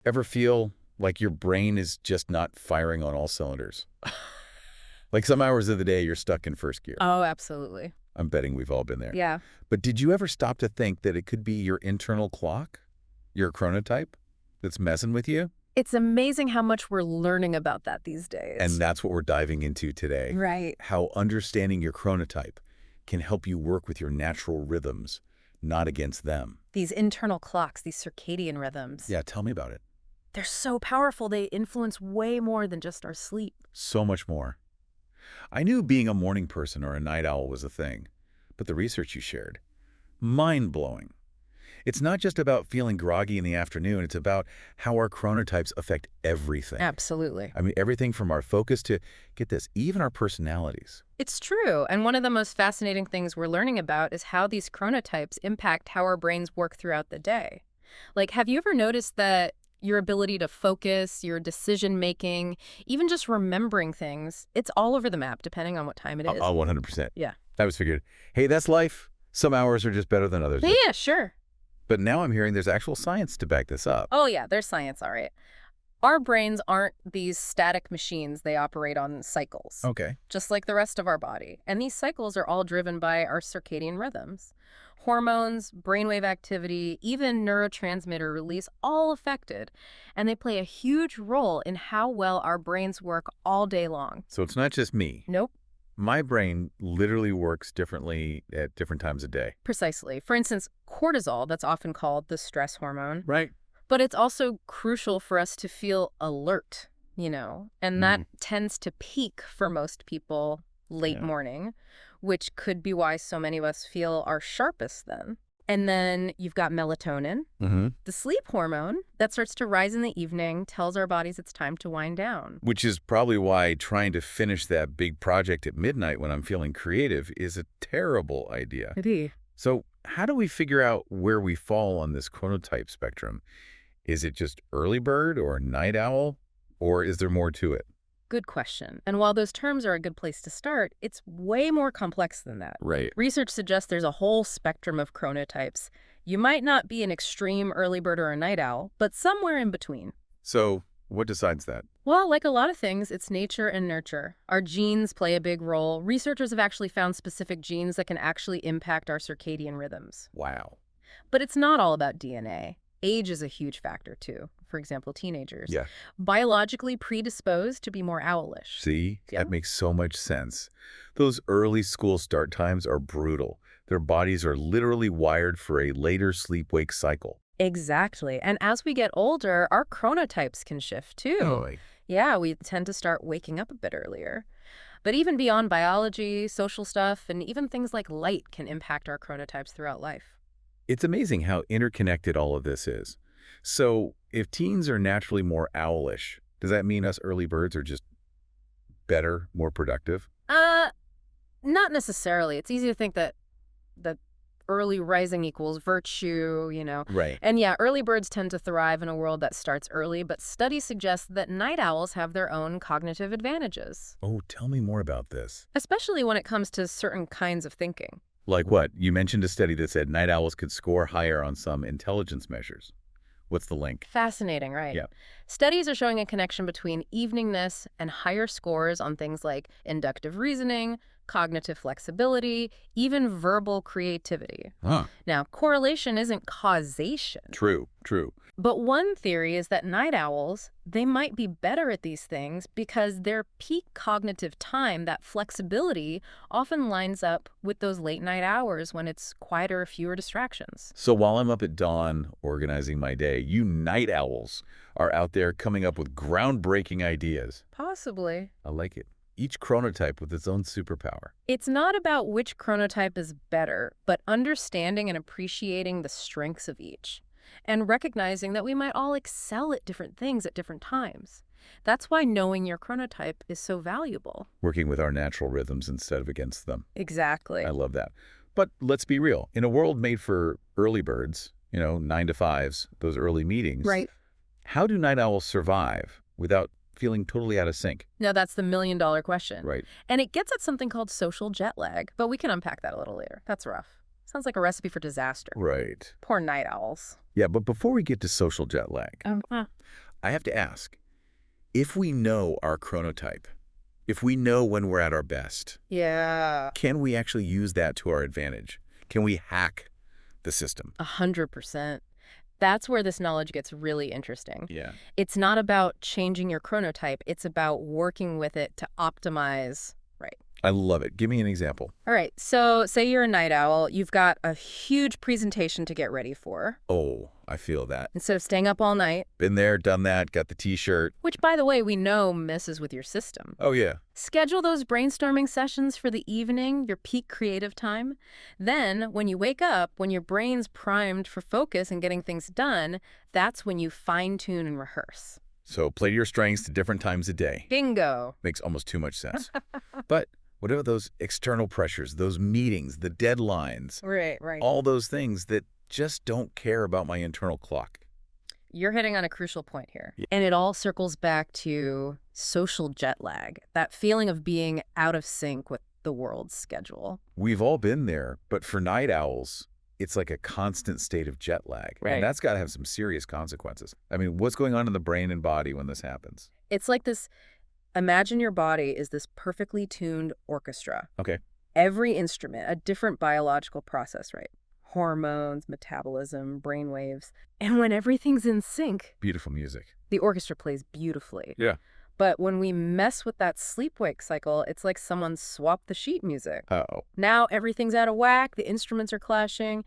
Ever feel like your brain is just not firing on all cylinders? Like some hours of the day, you're stuck in first gear. Oh, absolutely. I'm betting we've all been there. Yeah. But did you ever stop to think that it could be your internal clock, your chronotype, that's messing with you? It's amazing how much we're learning about that these days. And that's what we're diving into today. Right. How understanding your chronotype can help you work with your natural rhythms, not against them. These internal clocks, these circadian rhythms. Yeah, tell me about it. They're so powerful. They influence way more than just our sleep. So much more. I knew being a morning person or a night owl was a thing, but the research you shared, mind-blowing. It's not just about feeling groggy in the afternoon, it's about how our chronotypes affect everything. Absolutely. I mean, everything from our focus to, get this, even our personalities. It's true. And one of the most fascinating things we're learning about is how these chronotypes impact how our brains work throughout the day. Like, have you ever noticed that your ability to focus, your decision-making, even just remembering things, it's all over the map depending on what time it is? Oh, 100%. Yeah. That was figured. Hey, that's life. Some hours are just better than others. Yeah, sure. But now I'm hearing there's actual science to back this up. Oh, yeah, there's science, all right. Our brains aren't these static machines. They operate on cycles, Okay. just like the rest of our body. And these cycles are all driven by our circadian rhythms. Hormones, brainwave activity, even neurotransmitter release, all affected. And they play a huge role in how well our brains work all day long. So it's not just me. Nope. My brain literally works differently at different times of day. Precisely. For instance, cortisol, that's often called the stress hormone. Right. But it's also crucial for us to feel alert, and that tends to peak for most people late morning, which could be why so many of us feel our sharpest then. And then you've got melatonin, the sleep hormone that starts to rise in the evening, tells our bodies it's time to wind down. Which is probably why trying to finish that big project at midnight when I'm feeling creative is a terrible idea. So how do we figure out where we fall on this chronotype spectrum? Is it just early bird or night owl, or is there more to it? Good question. And while those terms are a good place to start, it's way more complex than that. Right. Research suggests there's a whole spectrum of chronotypes. You might not be an extreme early bird or a night owl, but somewhere in between. So what decides that? Well, like a lot of things, it's nature and nurture. Our genes play a big role. Researchers have actually found specific genes that can actually impact our circadian rhythms. Wow. But it's not all about DNA. Age is a huge factor, too. For example, teenagers. Yeah. Biologically predisposed to be more owlish. See? Yeah. That makes so much sense. Those early school start times are brutal. Their bodies are literally wired for a later sleep-wake cycle. Exactly. And as we get older, our chronotypes can shift, too. Oh, Yeah, we tend to start waking up a bit earlier. But even beyond biology, social stuff, and even things like light can impact our chronotypes throughout life. it's amazing how interconnected all of this is. So if teens are naturally more owlish, does that mean us early birds are just better, more productive? Not necessarily. It's easy to think that early rising equals virtue, Right. And yeah, early birds tend to thrive in a world that starts early, but studies suggest that night owls have their own cognitive advantages, Oh, tell me more about this. especially when it comes to certain kinds of thinking. Like what? You mentioned a study that said night owls could score higher on some intelligence measures. What's the link? Fascinating, right? Yeah. Studies are showing a connection between eveningness and higher scores on things like inductive reasoning, cognitive flexibility, even verbal creativity. Huh. Now, correlation isn't causation. True. But one theory is that night owls, they might be better at these things because their peak cognitive time, that flexibility, often lines up with those late night hours when it's quieter, fewer distractions. So while I'm up at dawn organizing my day, you night owls are out there coming up with groundbreaking ideas. Possibly. I like it. Each chronotype with its own superpower. It's not about which chronotype is better, but understanding and appreciating the strengths of each, and recognizing that we might all excel at different things at different times. That's why knowing your chronotype is so valuable. Working with our natural rhythms instead of against them. Exactly. I love that. But let's be real. In a world made for early birds, 9 to 5s, those early meetings. Right. How do night owls survive without feeling totally out of sync? Now, that's the million-dollar question. Right. And it gets at something called social jet lag, but we can unpack that a little later. That's rough. Sounds like a recipe for disaster. Right. Poor night owls. Yeah, but before we get to social jet lag, I have to ask, if we know our chronotype, if we know when we're at our best, can we actually use that to our advantage? Can we hack the system? 100%. That's where this knowledge gets really interesting. Yeah. It's not about changing your chronotype. It's about working with it to optimize. Right. I love it. Give me an example. All right. So say you're a night owl. You've got a huge presentation to get ready for. Oh, I feel that. Instead of staying up all night. Been there, done that, got the T-shirt. Which, by the way, we know messes with your system. Oh, yeah. Schedule those brainstorming sessions for the evening, your peak creative time. Then, when you wake up, when your brain's primed for focus and getting things done, that's when you fine-tune and rehearse. So play to your strengths to different times a day. Bingo. Makes almost too much sense. But what about those external pressures, those meetings, the deadlines? Right. All those things that just don't care about my internal clock. You're hitting on a crucial point here. Yeah. And it all circles back to social jet lag, that feeling of being out of sync with the world's schedule. We've all been there, but for night owls, it's like a constant state of jet lag. Right. And that's got to have some serious consequences. I mean, what's going on in the brain and body when this happens? It's like this, imagine your body is this perfectly tuned orchestra. Okay. Every instrument, a different biological process, right? Hormones, metabolism, brainwaves. And when everything's in sync, beautiful music. The orchestra plays beautifully. Yeah. But when we mess with that sleep-wake cycle, it's like someone swapped the sheet music. Uh-oh. Now everything's out of whack, the instruments are clashing,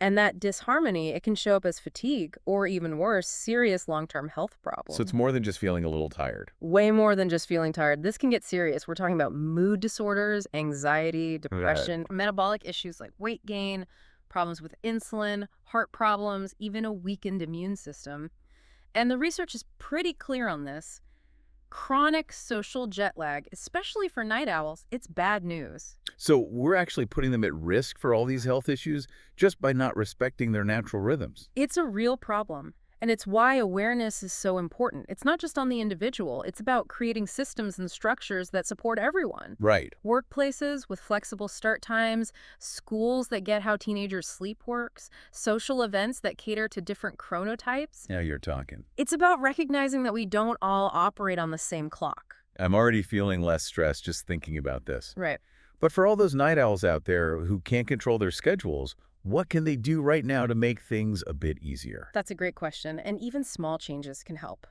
and that disharmony, it can show up as fatigue or, even worse, serious long-term health problems. So it's more than just feeling a little tired. Way more than just feeling tired. This can get serious. We're talking about mood disorders, anxiety, depression, metabolic issues like weight gain, problems with insulin, heart problems, even a weakened immune system. And the research is pretty clear on this. Chronic social jet lag, especially for night owls, it's bad news. So we're actually putting them at risk for all these health issues just by not respecting their natural rhythms. It's a real problem. And it's why awareness is so important. It's not just on the individual. It's about creating systems and structures that support everyone. Right. Workplaces with flexible start times, schools that get how teenagers' sleep works, social events that cater to different chronotypes. Now you're talking. It's about recognizing that we don't all operate on the same clock. I'm already feeling less stressed just thinking about this. Right. But for all those night owls out there who can't control their schedules, what can they do right now to make things a bit easier? That's a great question, and even small changes can help.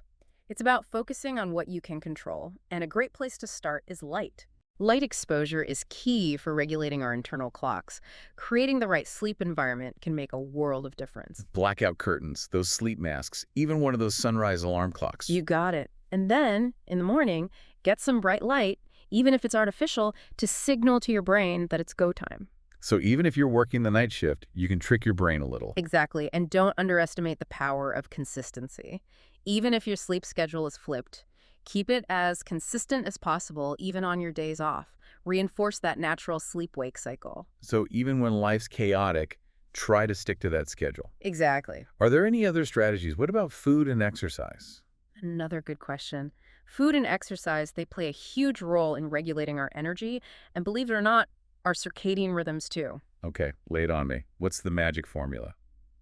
It's about focusing on what you can control, and a great place to start is light. Light exposure is key for regulating our internal clocks. Creating the right sleep environment can make a world of difference. Blackout curtains, those sleep masks, even one of those sunrise alarm clocks. You got it. And then, in the morning, get some bright light, even if it's artificial, to signal to your brain that it's go time. So even if you're working the night shift, you can trick your brain a little. Exactly. And don't underestimate the power of consistency. Even if your sleep schedule is flipped, keep it as consistent as possible, even on your days off. Reinforce that natural sleep-wake cycle. So even when life's chaotic, try to stick to that schedule. Exactly. Are there any other strategies? What about food and exercise? Another good question. Food and exercise, they play a huge role in regulating our energy, and believe it or not, our circadian rhythms too. Okay, lay it on me. What's the magic formula?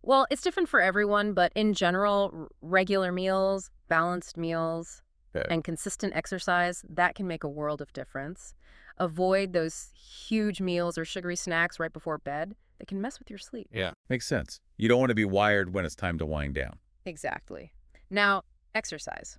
Well, it's different for everyone, but in general, regular meals, balanced meals, and consistent exercise, that can make a world of difference. Avoid those huge meals or sugary snacks right before bed. They can mess with your sleep. Yeah, makes sense. You don't want to be wired when it's time to wind down. Exactly. Now, exercise.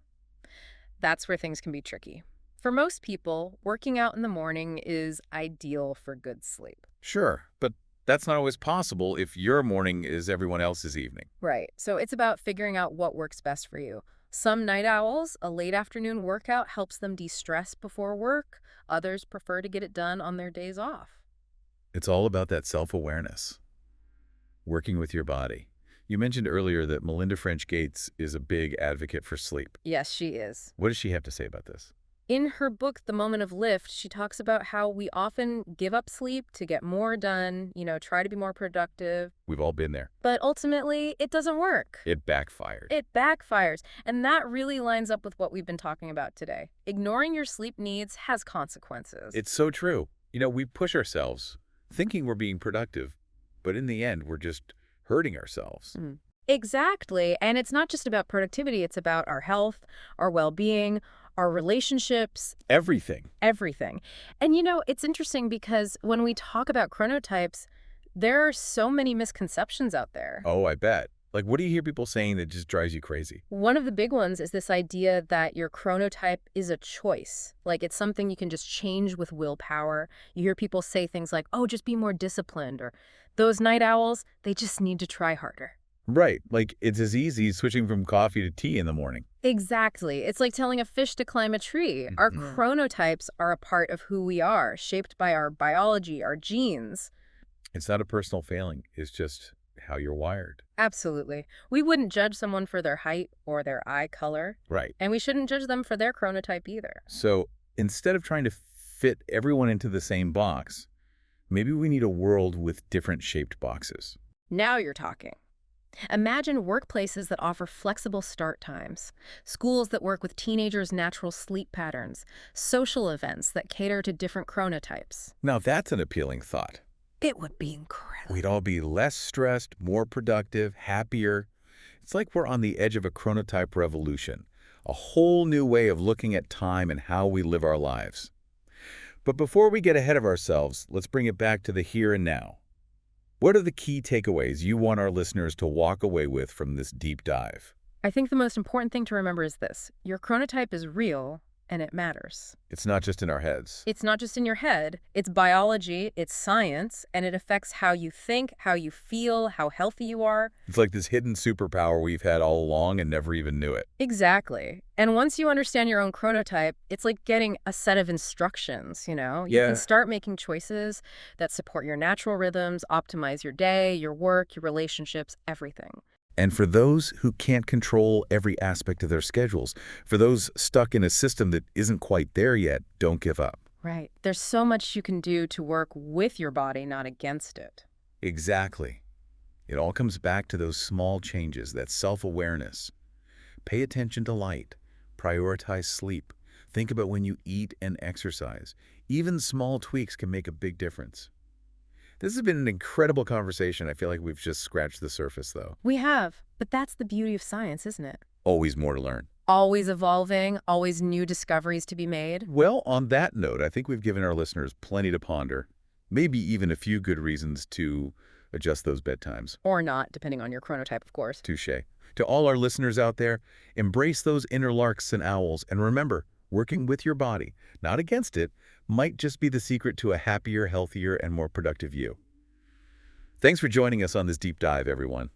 That's where things can be tricky. For most people, working out in the morning is ideal for good sleep. Sure, but that's not always possible if your morning is everyone else's evening. Right. So it's about figuring out what works best for you. Some night owls, a late afternoon workout helps them de-stress before work. Others prefer to get it done on their days off. It's all about that self-awareness. Working with your body. You mentioned earlier that Melinda French Gates is a big advocate for sleep. Yes, she is. What does she have to say about this? In her book, The Moment of Lift, she talks about how we often give up sleep to get more done, try to be more productive. We've all been there. But ultimately, it doesn't work. It backfired. It backfires. And that really lines up with what we've been talking about today. Ignoring your sleep needs has consequences. It's so true. We push ourselves, thinking we're being productive, but in the end, we're just hurting ourselves. Exactly. And it's not just about productivity. It's about our health, our well-being, our relationships, Everything. everything. And it's interesting because when we talk about chronotypes, there are so many misconceptions out there. Oh, I bet. Like, what do you hear people saying that just drives you crazy? One of the big ones is this idea that your chronotype is a choice. Like it's something you can just change with willpower. You hear people say things like, oh, just be more disciplined, or those night owls, they just need to try harder. Right. Like, it's as easy as switching from coffee to tea in the morning. Exactly. It's like telling a fish to climb a tree. Our chronotypes are a part of who we are, shaped by our biology, our genes. It's not a personal failing. It's just how you're wired. Absolutely. We wouldn't judge someone for their height or their eye color. Right. And we shouldn't judge them for their chronotype either. So instead of trying to fit everyone into the same box, maybe we need a world with different shaped boxes. Now you're talking. Imagine workplaces that offer flexible start times, schools that work with teenagers' natural sleep patterns, social events that cater to different chronotypes. Now that's an appealing thought. It would be incredible. We'd all be less stressed, more productive, happier. It's like we're on the edge of a chronotype revolution, a whole new way of looking at time and how we live our lives. But before we get ahead of ourselves, let's bring it back to the here and now. What are the key takeaways you want our listeners to walk away with from this deep dive? I think the most important thing to remember is this. Your chronotype is real, and it matters. It's not just in our heads. It's not just in your head. It's biology, it's science, and it affects how you think, how you feel, how healthy you are. It's like this hidden superpower we've had all along and never even knew it. Exactly. And once you understand your own chronotype, it's like getting a set of instructions, You can start making choices that support your natural rhythms, optimize your day, your work, your relationships, everything. And for those who can't control every aspect of their schedules, for those stuck in a system that isn't quite there yet, don't give up. Right. There's so much you can do to work with your body, not against it. Exactly. It all comes back to those small changes, that self-awareness. Pay attention to light. Prioritize sleep. Think about when you eat and exercise. Even small tweaks can make a big difference. This has been an incredible conversation. I feel like we've just scratched the surface, though. We have, but that's the beauty of science, isn't it? Always more to learn. Always evolving, always new discoveries to be made. Well, on that note, I think we've given our listeners plenty to ponder. Maybe even a few good reasons to adjust those bedtimes. Or not, depending on your chronotype, of course. Touché. To all our listeners out there, embrace those inner larks and owls. And remember, working with your body, not against it, might just be the secret to a happier, healthier, and more productive you. Thanks for joining us on this deep dive, everyone.